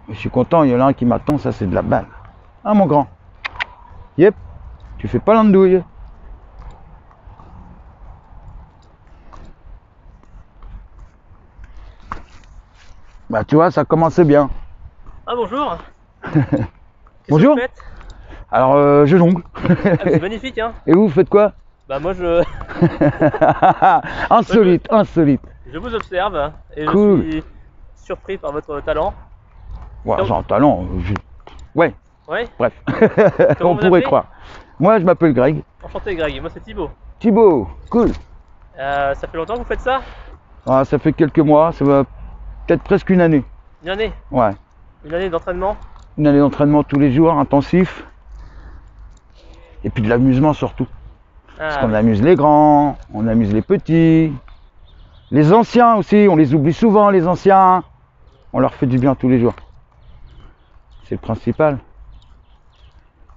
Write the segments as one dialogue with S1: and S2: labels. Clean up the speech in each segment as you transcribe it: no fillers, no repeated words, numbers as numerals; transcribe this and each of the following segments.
S1: Je suis content, il y en a un qui m'attend, ça c'est de la balle. Ah mon grand. Yep, tu fais pas l'andouille. Bah tu vois, ça commençait bien.
S2: Ah bonjour. Qu'est-ce
S1: Bonjour.
S2: que vous faites?
S1: Alors je jongle.
S2: Ah, c'est magnifique hein.
S1: Et vous faites quoi?
S2: Bah moi je
S1: Insolite, insolite.
S2: vous observe et
S1: Cool.
S2: je suis surpris par votre talent.
S1: Ouais, j'ai un talent. Ouais,
S2: Ouais.
S1: bref.
S2: Comment
S1: On
S2: vous
S1: pourrait
S2: appelez?
S1: croire. Moi je m'appelle Greg.
S2: Enchanté Greg, moi c'est Thibaut.
S1: Thibaut, cool.
S2: Ça fait longtemps que vous faites ça?
S1: Ah, ça fait quelques mois, ça va peut-être presque une année.
S2: Une année?
S1: Ouais.
S2: Une année d'entraînement?
S1: Une année d'entraînement tous les jours, intensif. Et puis de l'amusement surtout. Parce qu'on
S2: oui.
S1: amuse les grands, on amuse les petits. Les anciens aussi, on les oublie souvent les anciens. On leur fait du bien tous les jours. C'est le principal.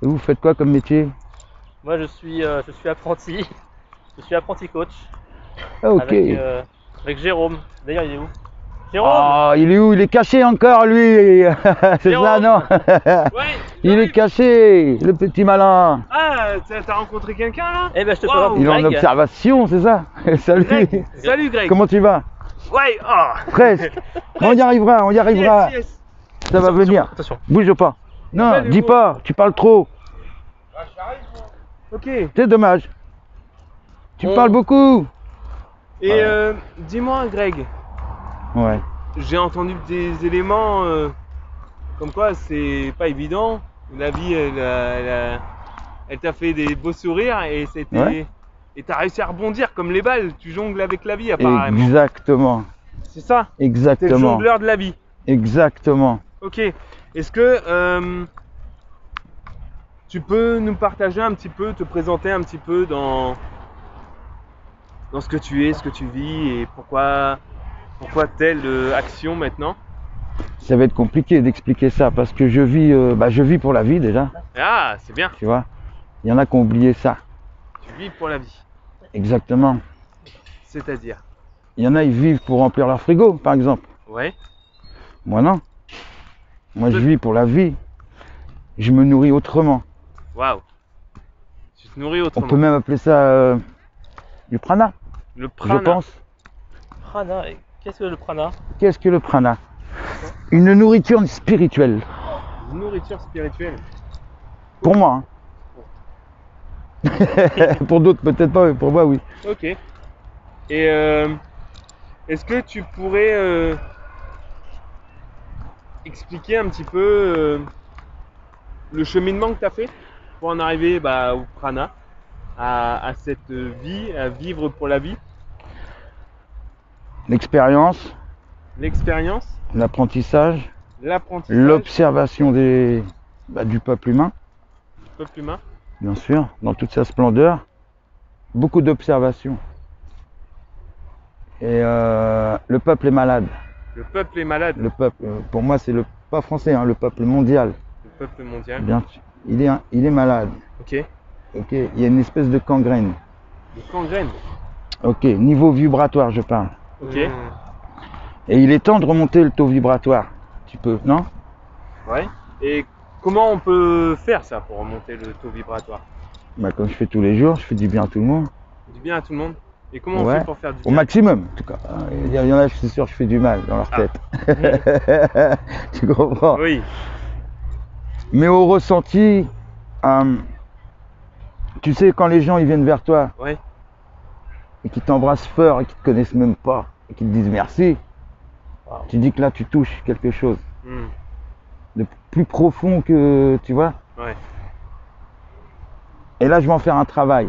S1: Et vous faites quoi comme métier?
S2: Moi je suis apprenti. Je suis apprenti coach.
S1: Ah ok.
S2: Avec Jérôme. D'ailleurs il est où? Jérôme!
S1: Ah, il est où? Il est caché encore lui. C'est ça,
S2: Jérôme.
S1: non?
S3: Ouais,
S1: Il est caché, le petit malin.
S3: Ah, t'as rencontré quelqu'un là?
S2: Eh ben je te
S3: Wow.
S2: présente
S1: Il est en
S2: Greg.
S1: observation, c'est ça? Salut.
S3: Greg. Salut Greg.
S1: Comment tu vas?
S3: Ouais, oh.
S1: Presque. On y arrivera, on y arrivera.
S3: Yes, yes.
S1: Ça va venir.
S2: Attention.
S1: Bouge pas. Non,
S3: Appelle
S1: dis
S3: Hugo.
S1: pas, tu parles trop.
S3: Ok.
S1: C'est dommage. Tu
S3: On-
S1: parles beaucoup.
S3: Et dis-moi Greg,
S1: Ouais.
S3: j'ai entendu des éléments comme quoi c'est pas évident. La vie, elle t'a fait des beaux sourires et c'était.
S1: Ouais.
S3: Et t'as réussi à rebondir comme les balles. Tu jongles avec la vie apparemment.
S1: Exactement.
S3: C'est ça. T'es le
S1: Exactement.
S3: jongleur de la vie.
S1: Exactement.
S3: Ok. Est-ce que tu peux nous partager un petit peu, te présenter un petit peu dans ce que tu es, ce que tu vis et pourquoi telle action maintenant?
S1: Ça va être compliqué d'expliquer ça parce que je vis pour la vie déjà,
S3: Ah, c'est bien.
S1: tu vois. Il y en a qui ont oublié ça.
S3: Tu vis pour la vie.
S1: Exactement.
S3: C'est-à-dire?
S1: Il y en a, ils vivent pour remplir leur frigo, par exemple.
S3: Ouais.
S1: Moi non. Moi je vis pour la vie. Je me nourris autrement.
S3: Waouh. Tu te nourris
S1: On
S3: autrement.
S1: peut même appeler ça du prana,
S3: Le prana.
S1: je pense.
S2: Prana. Qu'est-ce que le prana?
S1: Qu'est-ce que le prana? Une nourriture spirituelle.
S3: Une nourriture spirituelle.
S1: Pour moi. Hein. Pour d'autres peut-être pas, mais pour moi oui.
S3: Ok. Et est-ce que tu pourrais expliquer un petit peu le cheminement que tu as fait pour en arriver au prana, à cette vie, à vivre pour la vie,
S1: L'expérience,
S3: l'expérience,
S1: l'apprentissage,
S3: l'apprentissage
S1: l'observation du peuple humain,
S3: du peuple humain?
S1: bien sûr, dans toute sa splendeur. Beaucoup d'observations. Et le peuple est malade.
S3: Le peuple est malade,
S1: Le peuple, pour moi, c'est pas français, hein, le peuple mondial.
S3: le peuple mondial.
S1: Bien, il est malade.
S3: Ok.
S1: Ok, il y a une espèce de gangrène.
S3: Le gangrène.
S1: Ok, niveau vibratoire, je parle.
S3: Ok.
S1: Et il est temps de remonter le taux vibratoire. Tu peux, non?
S3: Ouais. Et comment on peut faire ça pour remonter le taux vibratoire?
S1: Bah, comme je fais tous les jours, je fais du bien à tout le monde.
S3: Du bien à tout le monde. Et comment on
S1: Ouais.
S3: fait pour faire du
S1: Au
S3: bien?
S1: maximum, en tout cas. Il y en a, je suis sûr, je fais du mal dans leur
S3: Ah.
S1: tête. Tu comprends?
S3: Oui.
S1: Mais au ressenti, tu sais, quand les gens ils viennent vers toi
S3: Ouais.
S1: et qu'ils t'embrassent fort et qu'ils te connaissent même pas et qu'ils te disent merci, tu dis que là tu touches quelque chose
S3: Hmm.
S1: de plus profond que, tu vois.
S3: Ouais.
S1: Et là je vais en faire un travail.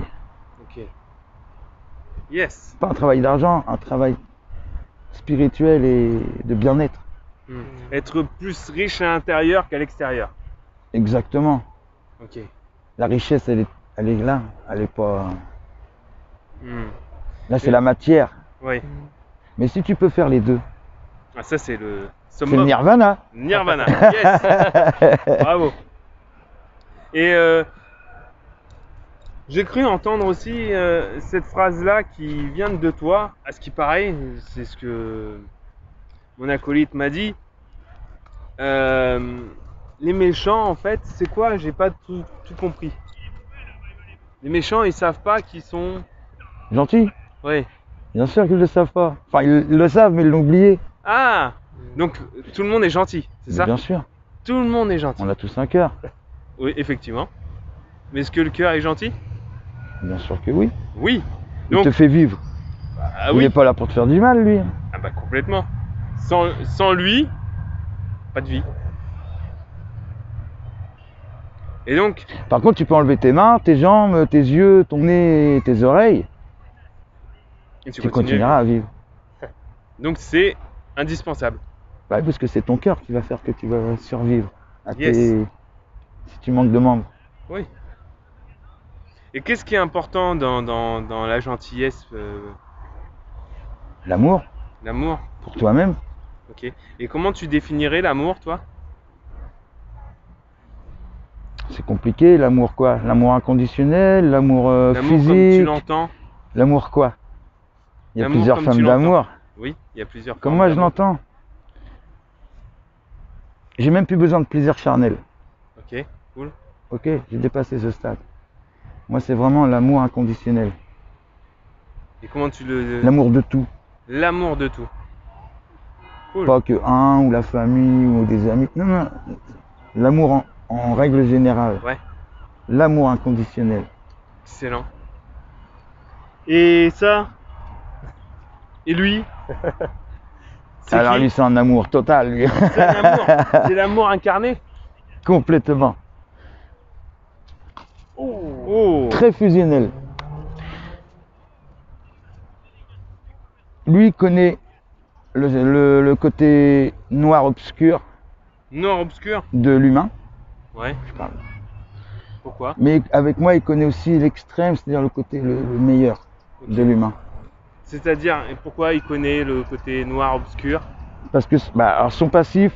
S3: Ok. Yes.
S1: Pas un travail d'argent, un travail spirituel et de bien-être.
S3: Hmm. Être plus riche à l'intérieur qu'à l'extérieur.
S1: Exactement.
S3: Ok.
S1: La richesse, elle est là. Elle est pas.
S3: Hmm.
S1: Là, c'est la matière.
S3: Oui.
S1: Mais si tu peux faire les deux,
S3: Ah, ça c'est le
S1: c'est le
S3: summum.
S1: nirvana.
S3: Nirvana. Yes. Bravo. Et j'ai cru entendre aussi cette phrase-là qui vient de toi. À ce qui paraît, c'est ce que mon acolyte m'a dit. Les méchants, en fait, c'est quoi? J'ai pas tout compris. Les méchants, ils savent pas qu'ils sont.
S1: Gentil?
S3: Ouais.
S1: Bien sûr qu'ils ne le savent pas. Enfin, ils le savent, mais ils l'ont oublié.
S3: Ah! Donc, tout le monde est gentil, c'est
S1: Mais
S3: ça?
S1: bien sûr,
S3: Tout le monde est gentil.
S1: on a tous un cœur.
S3: Oui, effectivement. Mais est-ce que le cœur est gentil?
S1: Bien sûr que oui.
S3: Oui.
S1: Il
S3: Donc,
S1: te fait vivre.
S3: ah
S1: Il
S3: oui.
S1: n'est pas là pour te faire du mal, lui.
S3: Ah bah complètement. Sans lui, pas de vie. Et donc,
S1: Par contre, tu peux enlever tes mains, tes jambes, tes yeux, ton nez, tes oreilles.
S3: tu
S1: Tu
S3: continues.
S1: continueras à vivre.
S3: Donc c'est indispensable.
S1: Bah, parce que c'est ton cœur qui va faire que tu vas survivre.
S3: Yes.
S1: Si tu manques de membres.
S3: Oui. Et qu'est-ce qui est important dans la gentillesse,
S1: L'amour,
S3: l'amour?
S1: pour toi-même.
S3: Ok. Et comment tu définirais l'amour, toi?
S1: C'est compliqué, l'amour quoi? L'amour inconditionnel, l'amour
S3: L'amour comme tu
S1: physique.
S3: l'entends?
S1: L'amour quoi? Il y a
S3: L'amour
S1: plusieurs
S3: comme
S1: formes
S3: tu l'entends.
S1: d'amour.
S3: Oui, il y a plusieurs
S1: Comme
S3: formes
S1: moi je
S3: d'amour.
S1: l'entends. J'ai même plus besoin de plaisir charnel.
S3: Ok, cool.
S1: Ok, j'ai dépassé ce stade. Moi c'est vraiment l'amour inconditionnel.
S3: Et comment tu le...
S1: L'amour de tout.
S3: L'amour de tout. Cool.
S1: Pas que un ou la famille ou des amis. Non, non. L'amour en règle générale.
S3: Ouais.
S1: L'amour inconditionnel.
S3: Excellent. Et ça? Et lui? C'est
S1: Alors
S3: qui?
S1: lui c'est un amour total lui.
S3: C'est un amour. C'est l'amour incarné.
S1: Complètement.
S3: Oh.
S1: Très fusionnel. Lui connaît le côté noir obscur
S3: Noir obscur.
S1: de l'humain.
S3: Ouais.
S1: Je parle.
S3: Pourquoi?
S1: Mais avec moi il connaît aussi l'extrême, c'est-à-dire le côté le meilleur
S3: Ok.
S1: de l'humain.
S3: C'est-à-dire, et pourquoi il connaît le côté noir obscur?
S1: Parce que bah, alors son passif,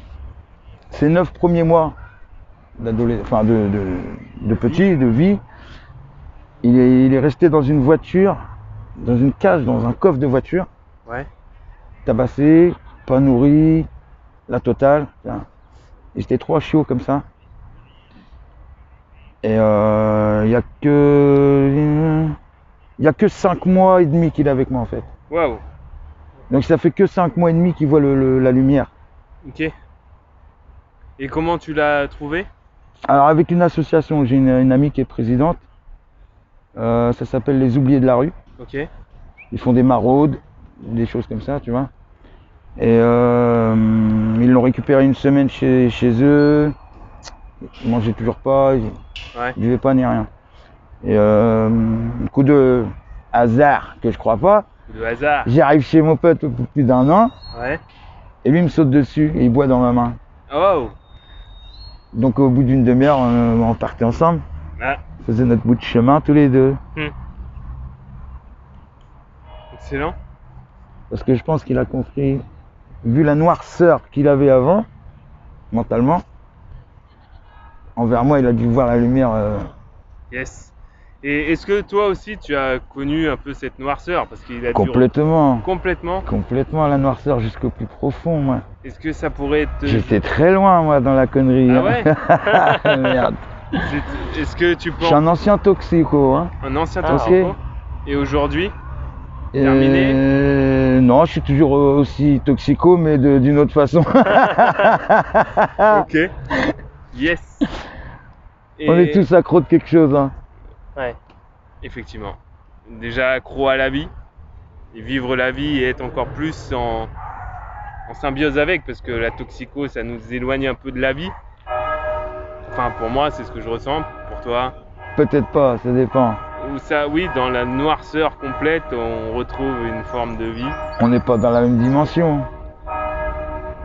S1: ses 9 premiers mois enfin de petit, de vie, il est resté dans une voiture, dans une cage, dans un coffre de voiture,
S3: Ouais.
S1: tabassé, pas nourri, la totale. Il était 3 chiots comme ça. Et il y a que 5 mois et demi qu'il est avec moi en fait.
S3: Waouh.
S1: Donc ça fait que 5 mois et demi qu'il voit la lumière.
S3: Ok. Et comment tu l'as trouvé?
S1: Alors avec une association, j'ai une amie qui est présidente. Ça s'appelle les Oubliés de la rue.
S3: Ok.
S1: Ils font des maraudes, des choses comme ça, tu vois. Et ils l'ont récupéré une semaine chez eux. Ils mangeaient toujours pas, ils
S3: Ouais.
S1: buvaient pas ni rien. Et coup de hasard que je crois pas,
S3: Le hasard.
S1: j'arrive chez mon pote au bout de plus d'un an
S3: Ouais.
S1: et lui il me saute dessus et il boit dans ma main.
S3: Oh.
S1: Donc au bout d'une demi-heure, on partait ensemble.
S3: Ah.
S1: On faisait notre bout de chemin tous les deux.
S3: Excellent.
S1: Parce que je pense qu'il a compris, vu la noirceur qu'il avait avant, mentalement, envers moi il a dû voir la lumière.
S3: Yes. Et est-ce que toi aussi tu as connu un peu cette noirceur? Parce qu'il a dû...
S1: Complètement.
S3: Complètement.
S1: Complètement la noirceur jusqu'au plus profond, moi.
S3: Est-ce que ça pourrait te...
S1: J'étais très loin, moi, dans la connerie.
S3: Ah
S1: hein.
S3: ouais?
S1: Merde.
S3: Est-ce que tu
S1: Je
S3: penses...
S1: suis un ancien toxico, hein.
S3: Un ancien
S2: Ah,
S3: toxico?
S1: ok.
S3: Et aujourd'hui? Terminé?
S1: Non, je suis toujours aussi toxico, mais d'une autre façon.
S3: Ok. Yes. Et...
S1: On est tous accros de quelque chose, hein.
S2: Ouais.
S3: Effectivement. Déjà accro à la vie. Et vivre la vie et être encore plus en symbiose avec, parce que la toxico, ça nous éloigne un peu de la vie. Enfin, pour moi, c'est ce que je ressens. Pour toi?
S1: Peut-être pas, ça dépend.
S3: Ou ça, oui, dans la noirceur complète, on retrouve une forme de vie.
S1: On n'est pas dans la même dimension.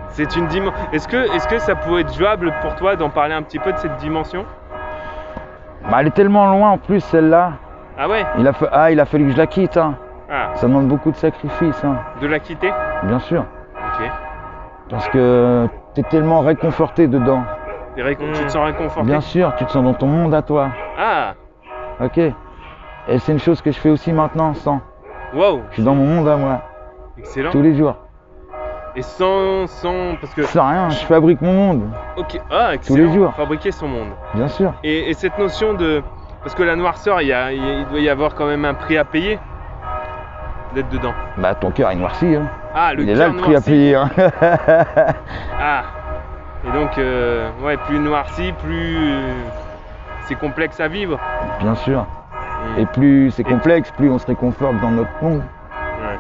S3: C'est une dimension. Est-ce que ça pourrait être jouable pour toi d'en parler un petit peu de cette dimension?
S1: Bah, elle est tellement loin en plus, celle-là.
S3: Ah ouais?
S1: Il a fallu que je la quitte, hein.
S3: Ah,
S1: Ça demande beaucoup de sacrifices, hein.
S3: de la quitter?
S1: Bien sûr.
S3: Ok.
S1: Parce que t'es tellement réconforté dedans.
S3: Tu te sens réconforté?
S1: Bien sûr, tu te sens dans ton monde à toi.
S3: Ah,
S1: Ok. Et c'est une chose que je fais aussi maintenant, sans.
S3: wow,
S1: Je suis dans mon monde à moi,
S3: excellent.
S1: tous les jours.
S3: Et sans parce que
S1: Sans rien, je fabrique mon monde,
S3: ok, ah excellent.
S1: les jours.
S3: Fabriquer son monde.
S1: bien sûr.
S3: Et cette notion de parce que la noirceur, il doit y avoir quand même un prix à payer d'être dedans.
S1: Bah ton cœur est noirci, hein.
S3: Ah, le
S1: Il est là
S3: cœur
S1: le prix à
S3: noirci.
S1: payer, hein.
S3: Ah. Et donc ouais, plus noirci, plus c'est complexe à vivre.
S1: Bien sûr.
S3: Et,
S1: Et plus c'est
S3: Et-
S1: complexe, plus on se réconforte dans notre monde.
S3: ouais.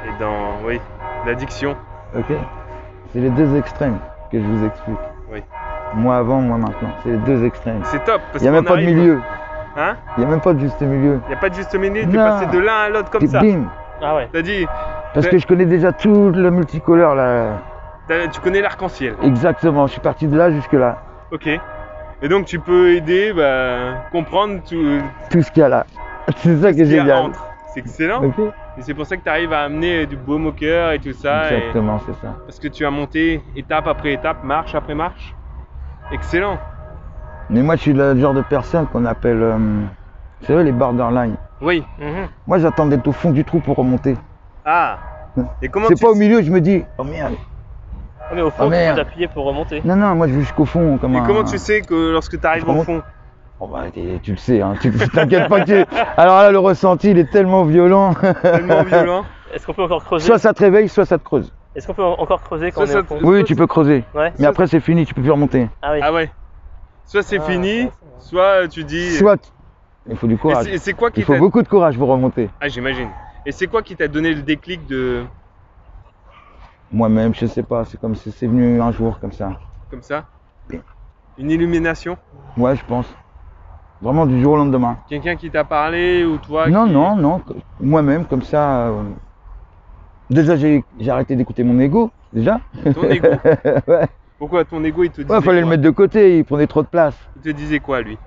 S3: Et dans oui, l'addiction.
S1: Ok. C'est les deux extrêmes que je vous explique.
S3: Oui.
S1: Moi avant, moi maintenant. C'est les deux extrêmes.
S3: C'est top parce
S1: Il n'y a
S3: qu'on
S1: même pas de
S3: arrive-
S1: milieu.
S3: Hein?
S1: Il n'y a même pas de juste milieu.
S3: Il n'y a pas de juste milieu, tu es
S1: Non.
S3: passé de l'un à l'autre comme
S1: T'es
S3: ça.
S1: bim.
S2: Ah ouais.
S3: T'as dit,
S1: Parce que je connais déjà tout le multicolore là.
S3: tu connais l'arc-en-ciel.
S1: Exactement. Je suis parti de là jusque là.
S3: Ok. Et donc tu peux aider, comprendre tout
S1: Tout ce qu'il y a là. C'est ça
S3: ce
S1: qui est
S3: qu'il y a
S1: génial.
S3: entre. C'est excellent.
S1: Ok.
S3: Et c'est pour ça que tu arrives à amener du baume au cœur et tout ça. et-
S1: Exactement, c'est ça.
S3: parce que tu as monté étape après étape, marche après marche. Excellent.
S1: Mais moi, je suis le genre de personne qu'on appelle, c'est vrai, les borderline.
S3: Oui.
S2: Mhm.
S1: Moi, j'attends d'être au fond du trou pour remonter.
S3: Ah. Et comment
S1: C'est
S3: tu
S1: pas au milieu, je me dis, oh merde.
S2: Ah, mais au fond,
S1: Ah,
S2: tu
S1: merde.
S2: peux t'appuyer pour remonter.
S1: Non, non, moi, je vais jusqu'au fond. Comme
S3: Et
S1: un...
S3: comment tu sais que lorsque tu arrives
S1: Je
S3: au
S1: remonte.
S3: fond?
S1: Oh, bah, tu le sais, hein. T'inquiète pas que. Alors là, le ressenti, il est tellement violent.
S3: Tellement violent.
S2: Est-ce qu'on peut encore creuser?
S1: Soit ça te réveille, soit ça te creuse.
S2: Est-ce qu'on peut encore creuser quand
S3: Soit
S2: on est au
S3: ça te-
S2: fond?
S1: Oui, tu peux creuser.
S2: Ouais.
S1: Mais après, c'est fini, tu peux plus remonter.
S2: Ah oui.
S3: Ah ouais. Soit c'est
S2: Ah,
S3: fini,
S2: intéressant.
S3: soit tu dis.
S1: Soit. Il faut du
S3: Et
S1: courage.
S3: c'est quoi qui
S1: Il faut
S3: t'a.
S1: beaucoup de courage pour remonter.
S3: Ah, j'imagine. Et c'est quoi qui t'a donné le déclic de.
S1: Moi-même, je sais pas, c'est comme si c'est venu un jour comme ça.
S3: comme ça?
S1: Bien.
S3: Une illumination?
S1: Ouais, je pense. Vraiment du jour au lendemain.
S3: Quelqu'un qui t'a parlé ou toi
S1: Non,
S3: qui-
S1: non, non. Moi-même, comme ça. Déjà, j'ai arrêté d'écouter mon ego. Déjà.
S3: Ton ego.
S1: Ouais.
S3: Pourquoi ton ego il te disait
S1: Ouais, fallait le
S3: quoi?
S1: mettre de côté, il prenait trop de place.
S3: Il te disait quoi lui?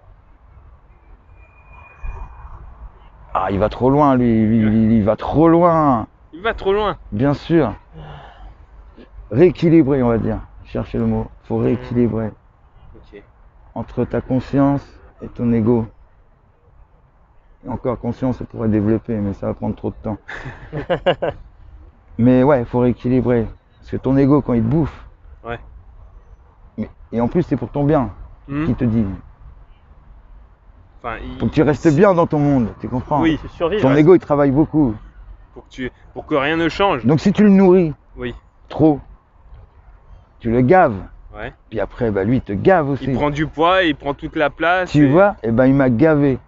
S1: Ah, il va trop loin, lui, il va trop loin.
S3: Il va trop loin.
S1: Bien sûr. Rééquilibrer, on va dire. Cherchez le mot. Faut rééquilibrer
S3: Ok.
S1: entre ta conscience et ton ego. Et encore, conscience, ça pourrait développer, mais ça va prendre trop de temps. Mais ouais, faut rééquilibrer. Parce que ton ego, quand il te bouffe.
S3: Ouais.
S1: Et en plus, c'est pour ton bien.
S3: Hmm.
S1: Qui te dit.
S3: Enfin,
S1: Faut que tu restes bien dans ton monde, tu comprends?
S3: Oui.
S2: Tu survives.
S1: Ton ego, il travaille beaucoup.
S3: Pour que rien ne change.
S1: Donc si tu le nourris
S3: Oui.
S1: trop, tu le gaves.
S3: Ouais.
S1: Puis après, bah, lui, il te gave aussi.
S3: Il prend du poids, il prend toute la place.
S1: Tu
S3: et...
S1: vois? Et ben, il m'a gavé.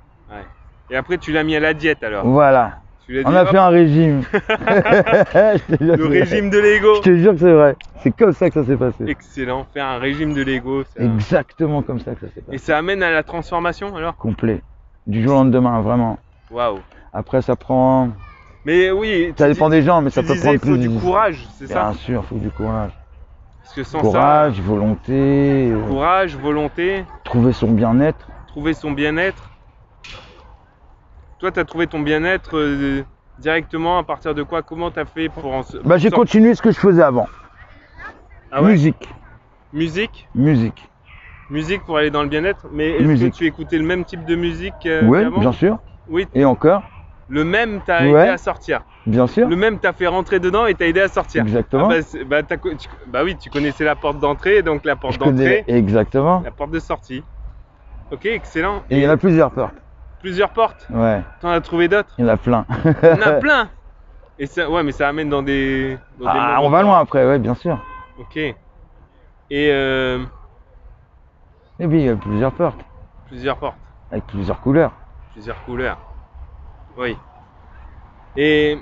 S3: Et après tu l'as mis à la diète alors.
S1: Voilà.
S3: Tu l'as
S1: On
S3: dit,
S1: a
S3: hop,
S1: fait un régime. Je te jure
S3: le
S1: que c'est
S3: régime de l'ego.
S1: vrai. Je te jure que c'est vrai. C'est comme ça que ça s'est passé.
S3: Excellent. Faire un régime de l'ego.
S1: Exactement comme ça que ça s'est
S3: Et
S1: passé.
S3: ça amène à la transformation alors?
S1: Complet. Du jour au lendemain, vraiment.
S3: Waouh.
S1: Après, ça prend.
S3: Mais oui.
S1: Ça dépend des gens, mais
S3: Tu
S1: ça peut
S3: disais
S1: prendre
S3: il faut
S1: plus.
S3: du courage, c'est ça?
S1: Bien sûr, il faut du courage.
S3: Parce que sans
S1: Courage, volonté,
S3: ça, courage, volonté,
S1: trouver son bien-être.
S3: trouver son bien-être. Toi, tu as trouvé ton bien-être directement à partir de quoi? Comment tu as fait pour en
S1: Bah, j'ai continué ce que je faisais avant.
S3: Ah ouais?
S1: Musique.
S3: Musique
S1: Musique.
S3: Musique pour aller dans le bien-être. Mais est-ce que
S1: Musique.
S3: tu écoutais le même type de musique
S1: Oui,
S3: qu'avant?
S1: bien sûr.
S3: Oui,
S1: Et encore,
S3: le même t'a
S1: Ouais.
S3: aidé à sortir.
S1: bien sûr.
S3: Le même t'a fait rentrer dedans et t'a aidé à sortir.
S1: Exactement.
S3: Ah bah oui, tu connaissais la porte d'entrée, donc la porte
S1: Je connais
S3: d'entrée,
S1: exactement.
S3: la porte de sortie. Ok, excellent.
S1: Et il y en a plusieurs portes.
S3: Plusieurs portes.
S1: Ouais,
S3: T'en as trouvé d'autres?
S1: il y en a plein.
S3: Il y en a plein. Et ça, ouais, mais ça amène dans des. Dans des
S1: Ah,
S3: moments-
S1: on va loin après, ouais, bien sûr.
S3: Ok. Et
S1: Et puis il y a plusieurs portes,
S3: plusieurs portes,
S1: avec plusieurs couleurs.
S3: plusieurs couleurs. Oui. Et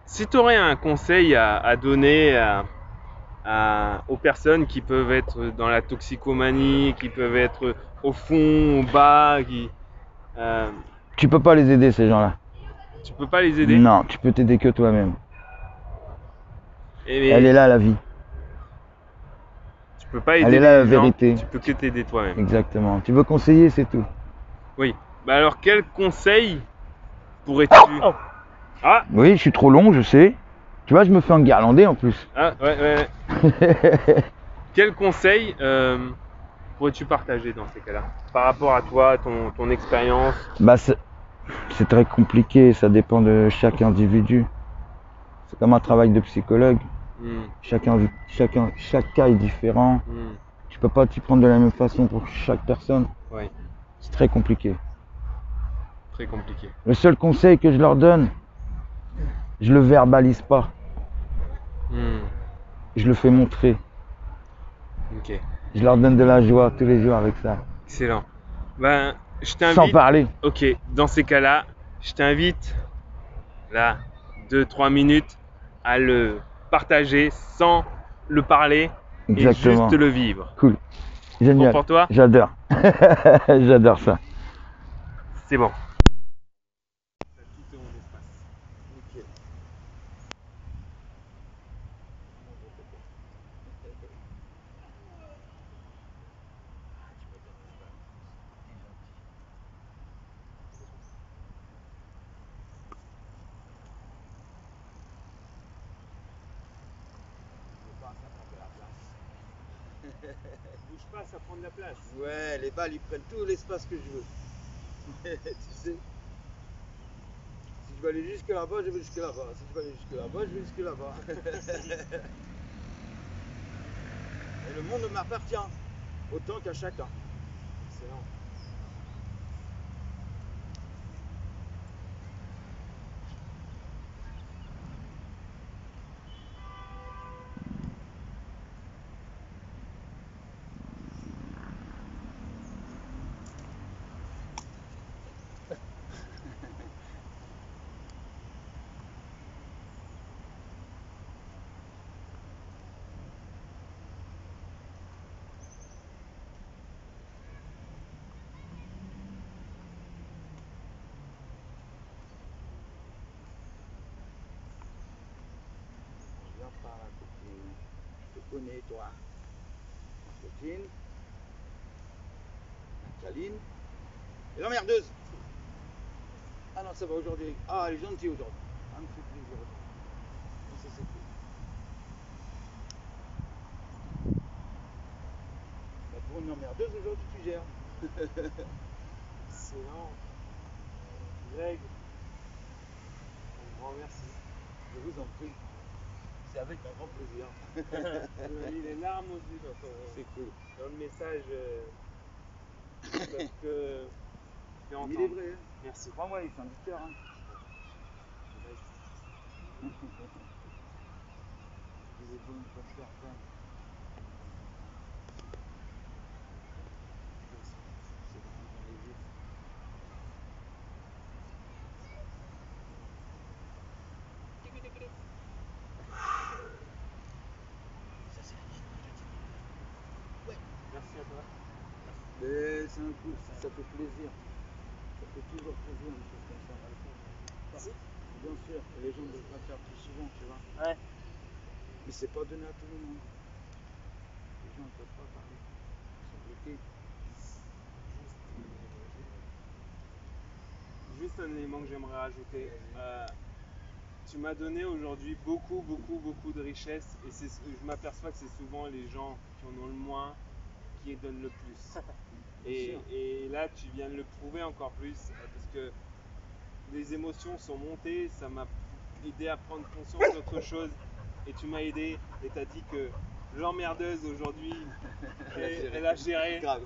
S3: si tu aurais un conseil à donner aux personnes qui peuvent être dans la toxicomanie, qui peuvent être au fond, au bas,
S1: Tu peux pas les aider, ces gens-là.
S3: tu peux pas les aider.
S1: Non, tu peux t'aider que toi-même.
S3: Et
S1: Elle est là, la vie.
S3: tu peux pas aider
S1: Elle est là, la
S3: les gens,
S1: vérité.
S3: tu peux que t'aider toi-même.
S1: Exactement. Tu veux conseiller, c'est tout.
S3: Oui. Bah alors quel conseil pourrais-tu...
S2: Oh.
S3: Ah,
S1: Oui, je suis trop long, je sais. Tu vois, je me fais enguirlander en plus.
S3: ah, ouais. Quel conseil pourrais-tu partager dans ces cas-là? Par rapport à toi, ton expérience?
S1: Bah, c'est très compliqué, ça dépend de chaque individu. C'est comme un travail de psychologue. Chaque cas est différent.
S3: Mm.
S1: Tu peux pas t'y prendre de la même façon pour chaque personne.
S3: Ouais,
S1: C'est très compliqué.
S3: très compliqué.
S1: Le seul conseil que je leur donne, je le verbalise pas.
S3: Mm.
S1: Je le fais montrer.
S3: Ok,
S1: Je leur donne de la joie tous les jours avec ça.
S3: excellent. Ben, je
S1: Sans
S3: t'invite.
S1: parler.
S3: Ok, dans ces cas-là, je t'invite, là, 2-3 minutes, à le partager sans le parler et
S1: Exactement.
S3: juste le vivre.
S1: Cool.
S3: Bon
S1: Génial.
S3: pour toi?
S1: J'adore. J'adore ça.
S3: C'est bon. Bouge pas, ça prend de la place.
S1: Ouais, les balles, ils prennent tout l'espace que je veux. Tu sais. Si je veux aller jusque là-bas, je vais jusque là-bas. Si je veux aller jusque là-bas, je vais jusque là-bas. Et le monde m'appartient. Autant qu'à chacun.
S3: Excellent.
S1: Viens par la copine. Je te connais, toi. Ma copine. Ma câline. Et l'emmerdeuse. Ah non, ça va aujourd'hui. Ah, elle est gentille aujourd'hui. Elle me fait plaisir aujourd'hui. Ça, c'est cool. Bah, pour une emmerdeuse, aujourd'hui, tu gères.
S3: Excellent. Greg, un grand merci.
S1: Je vous en prie. C'est avec un grand plaisir.
S3: Tu m'as mis les larmes aux yeux
S1: C'est cool.
S3: dans le message que
S1: Il
S3: tu
S1: est
S3: entends.
S1: vrai. Hein.
S3: Merci.
S1: Crois-moi, il sent du cœur. Hein. Il est bon, une bonne personne. C'est vraiment dans les yeux. Ça, c'est la ouais.
S3: Merci à toi.
S1: Mais c'est un coup, ça fait plaisir. Ça fait toujours plaisir, une chose comme ça.
S3: Merci.
S1: Bien sûr, et les gens ne devraient pas faire plus souvent, tu vois.
S3: Ouais.
S1: Mais c'est pas donné à tout le monde. Les gens ne peuvent pas parler. Ils sont bloqués.
S3: Juste un élément que j'aimerais rajouter. Tu m'as donné aujourd'hui beaucoup de richesse et je m'aperçois que c'est souvent les gens qui en ont le moins qui donnent le plus. Et là, tu viens de le prouver encore plus parce que les émotions sont montées, ça m'a aidé à prendre conscience d'autre chose et tu m'as aidé et tu as dit que l'emmerdeuse aujourd'hui, elle a géré.
S1: Grave.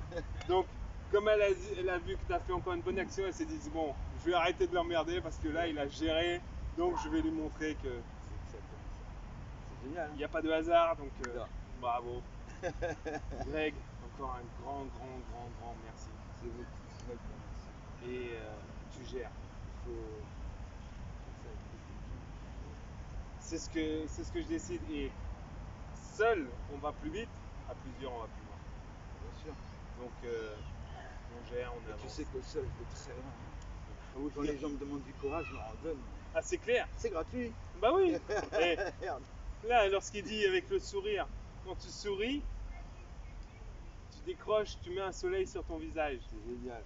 S3: Donc, comme elle a vu que tu as fait encore une bonne action, elle s'est dit bon, je vais arrêter de l'emmerder parce que là, il a géré, donc je vais lui montrer que
S1: C'est génial.
S3: il n'y a pas de hasard, donc
S1: Non.
S3: bravo. Greg, encore un grand merci.
S1: C'est vrai que merci.
S3: Et tu gères. C'est ce que je décide. Et seul, on va plus vite. À plusieurs, on va plus loin.
S1: Bien sûr.
S3: Donc, on gère, on
S1: Et
S3: avance.
S1: tu sais que seul, je vais très loin. Quand les gens me demandent du courage, je leur en donne.
S3: Ah, c'est clair.
S1: C'est gratuit.
S3: Bah oui. Et
S1: Merde.
S3: là, lorsqu'il dit avec le sourire, quand tu souris, tu décroches, tu mets un soleil sur ton visage.
S1: C'est génial.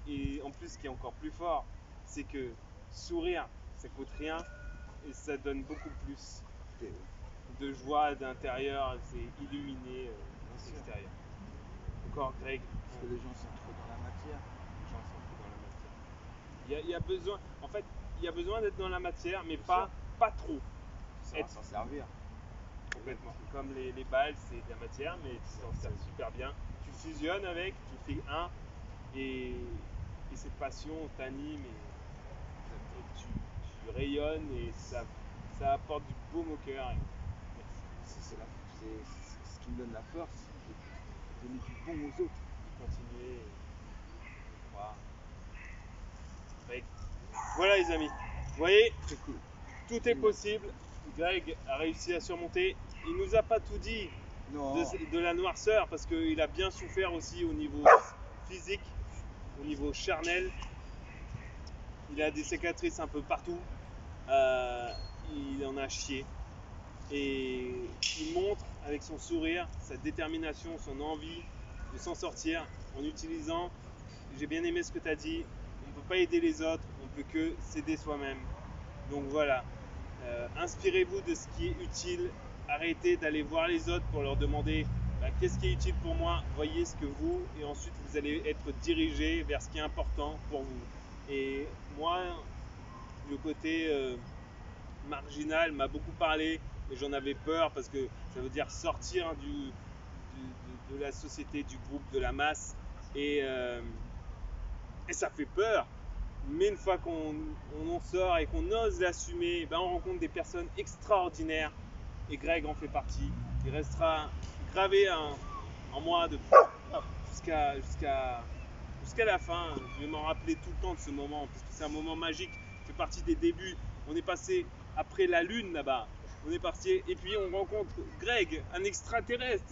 S3: Et en plus, ce qui est encore plus fort, c'est que sourire, ça coûte rien et ça donne beaucoup plus de joie d'intérieur, c'est illuminé l'extérieur. Encore Greg.
S1: Parce que les gens sont trop dans la matière.
S3: Les gens sont trop dans la matière. Il y a besoin, en fait, il y a besoin d'être dans la matière, mais pas trop.
S1: Ça va s'en servir.
S3: Complètement. Comme les balles, c'est de la matière, mais tu t'en sers super bien. Tu fusionnes avec, tu fais un, et cette passion t'anime, et tu rayonnes, et ça apporte du baume au cœur.
S4: C'est ce qui me donne la force, de donner du bon aux autres.
S3: Continuer et croire. Ouais. Voilà les amis, vous voyez,
S4: Très cool.
S3: tout est possible. Greg a réussi à surmonter. Il nous a pas tout dit
S4: Non.
S3: de la noirceur parce qu'il a bien souffert aussi au niveau physique, au niveau charnel. Il a des cicatrices un peu partout. Il en a chié. Et il montre avec son sourire sa détermination, son envie de s'en sortir en utilisant, j'ai bien aimé ce que tu as dit, on ne peut pas aider les autres, on ne peut que s'aider soi-même. Donc voilà, inspirez-vous de ce qui est utile, arrêtez d'aller voir les autres pour leur demander qu'est-ce qui est utile pour moi, voyez ce que vous, et ensuite vous allez être dirigé vers ce qui est important pour vous. Et moi, le côté marginal m'a beaucoup parlé, mais j'en avais peur parce que ça veut dire sortir de la société, du groupe, de la masse, et ça fait peur. Mais une fois qu'on en sort et qu'on ose l'assumer, on rencontre des personnes extraordinaires, et Greg en fait partie. Il restera gravé en moi jusqu'à la fin. Je vais m'en rappeler tout le temps de ce moment parce que c'est un moment magique. Ça fait partie des débuts. On est passé après la lune là-bas. On est parti et puis on rencontre Greg, un extraterrestre.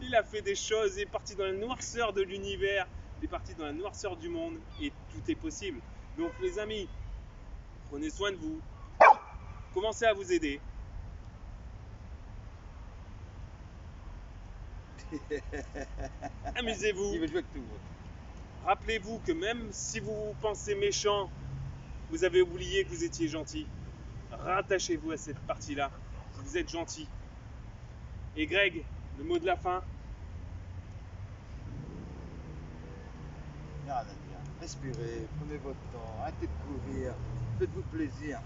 S3: Il a fait des choses, il est parti dans la noirceur de l'univers, il est parti dans la noirceur du monde, et tout est possible. Donc les amis, prenez soin de vous, commencez à vous aider. Amusez-vous.
S4: Il veut jouer avec tout le monde.
S3: Rappelez-vous que même si vous pensez méchant, vous avez oublié que vous étiez gentil. Rattachez-vous à cette partie-là. Vous êtes gentil. Et Greg, le mot de la fin.
S4: Rien à dire. Respirez, prenez votre temps, arrêtez de courir, faites-vous plaisir.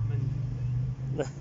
S3: Magnifique.